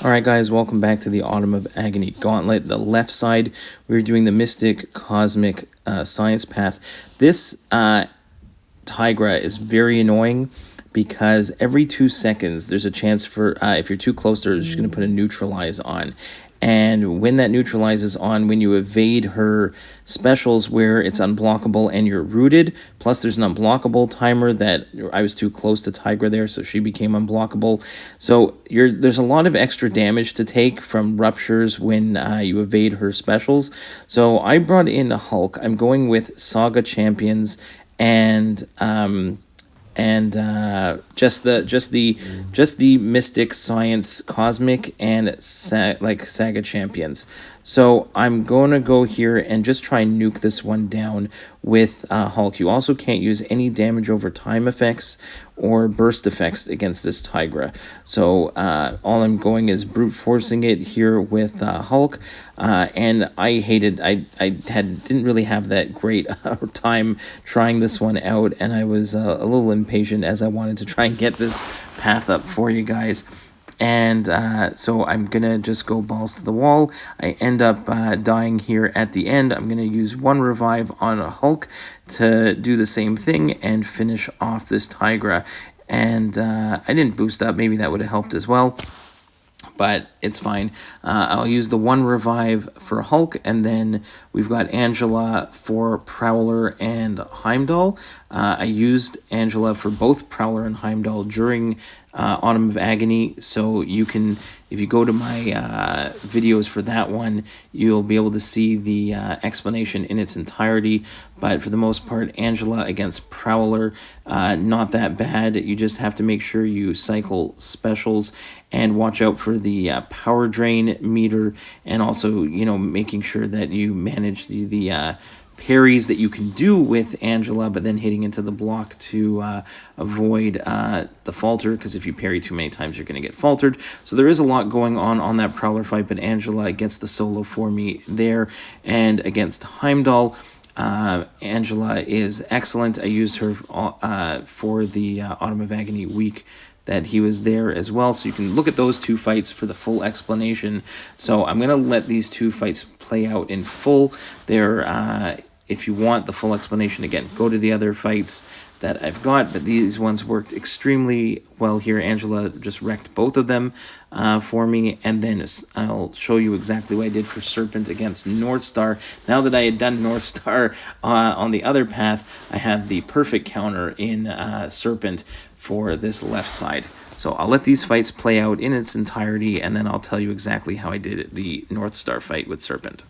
Alright guys, welcome back to the Autumn of Agony Gauntlet. The left side, we're doing the Mystic Cosmic Science Path. This Tigra is very annoying because every 2 seconds there's a chance for, if you're too close to her, she's going to put a neutralize on. And when that neutralizes on, when you evade her specials where it's unblockable and you're rooted, plus there's an unblockable timer that I was too close to Tigra there, so she became unblockable. So there's a lot of extra damage to take from ruptures when you evade her specials. So I brought in a Hulk. I'm going with Saga Champions and just the Mystic Science Cosmic and Saga Champions. So I'm going to go here and just try and nuke this one down with Hulk. You also can't use any damage over time effects or burst effects against this Tigra. So all I'm going is brute forcing it here with Hulk. And I didn't really have that great time trying this one out, and I was a little impatient as I wanted to try and get this path up for you guys. And so I'm gonna just go balls to the wall. I end up dying here at the end. I'm gonna use one revive on a Hulk to do the same thing and finish off this Tigra. And I didn't boost up, maybe that would have helped as well, but it's fine. I'll use the one revive for Hulk, and then we've got Angela for Prowler and Heimdall. I used Angela for both Prowler and Heimdall during Autumn of Agony, so you can, if you go to my videos for that one, you'll be able to see the explanation in its entirety. But for the most part, Angela against Prowler, not that bad. You just have to make sure you cycle specials and watch out for the power drain meter, and also, you know, making sure that you manage the parries that you can do with Angela, but then hitting into the block to avoid the falter, because if you parry too many times, you're going to get faltered. So there is a lot going on that Prowler fight, but Angela gets the solo for me there. And against Heimdall, Angela is excellent. I used her for the Autumn of Agony week that he was there as well, so you can look at those two fights for the full explanation. So I'm going to let these two fights play out in full. If you want the full explanation, again, go to the other fights that I've got, but these ones worked extremely well here. Angela just wrecked both of them for me, and then I'll show you exactly what I did for Serpent against Northstar. Now that I had done Northstar on the other path, I had the perfect counter in Serpent for this left side. So I'll let these fights play out in its entirety, and then I'll tell you exactly how I did the Northstar fight with Serpent.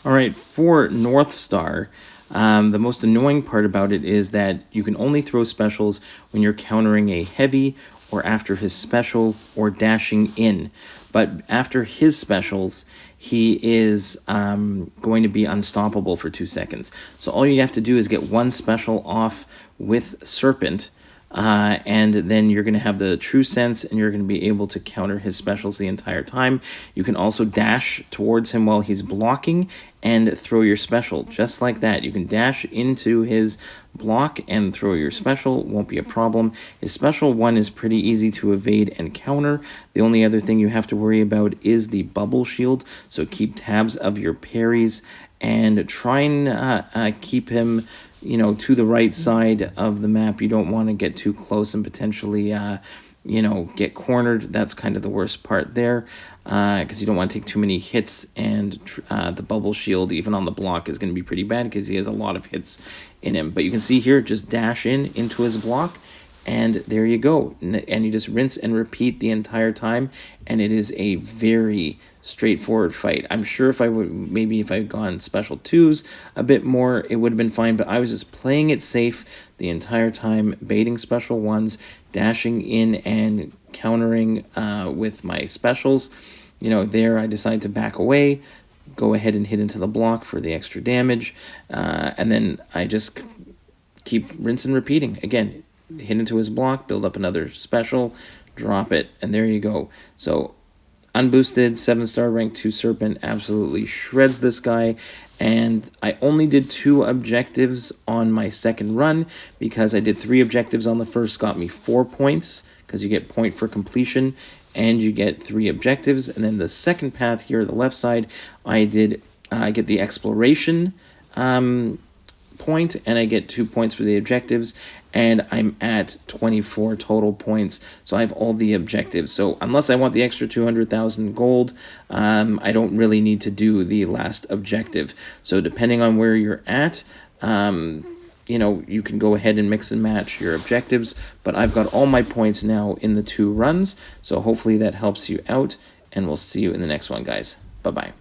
All right, for Northstar, the most annoying part about it is that you can only throw specials when you're countering a heavy or after his special or dashing in. But after his specials, he is going to be unstoppable for 2 seconds. So all you have to do is get one special off with Serpent, and then you're going to have the true sense, and you're going to be able to counter his specials the entire time. You can also dash towards him while he's blocking and throw your special, just like that. You can dash into his block and throw your special, won't be a problem. His special one is pretty easy to evade and counter. The only other thing you have to worry about is the bubble shield, so keep tabs of your parries and try and keep him, to the right side of the map. You don't want to get too close and potentially, get cornered. That's kind of the worst part there, because you don't want to take too many hits, and the bubble shield, even on the block, is going to be pretty bad because he has a lot of hits in him. But you can see here, just dash into his block, and there you go. And you just rinse and repeat the entire time, and it is a very straightforward fight. I'm sure if I'd gone special 2s a bit more, it would have been fine, but I was just playing it safe the entire time, baiting special 1s, dashing in and countering with my specials. There I decided to back away, go ahead and hit into the block for the extra damage, and then I just keep rinse and repeating. Again, hit into his block, build up another special, drop it, and there you go. So unboosted 7-star rank 2 Serpent absolutely shreds this guy, and I only did 2 objectives on my second run because I did 3 objectives on the first, got me 4 points because you get point for completion and you get 3 objectives. And then the second path here, the left side, I get the exploration point, and I get 2 points for the objectives, and I'm at 24 total points, so I have all the objectives. So unless I want the extra 200,000 gold, I don't really need to do the last objective. So depending on where you're at, you can go ahead and mix and match your objectives, but I've got all my points now in the 2 runs, so hopefully that helps you out, and we'll see you in the next one, guys. Bye-bye.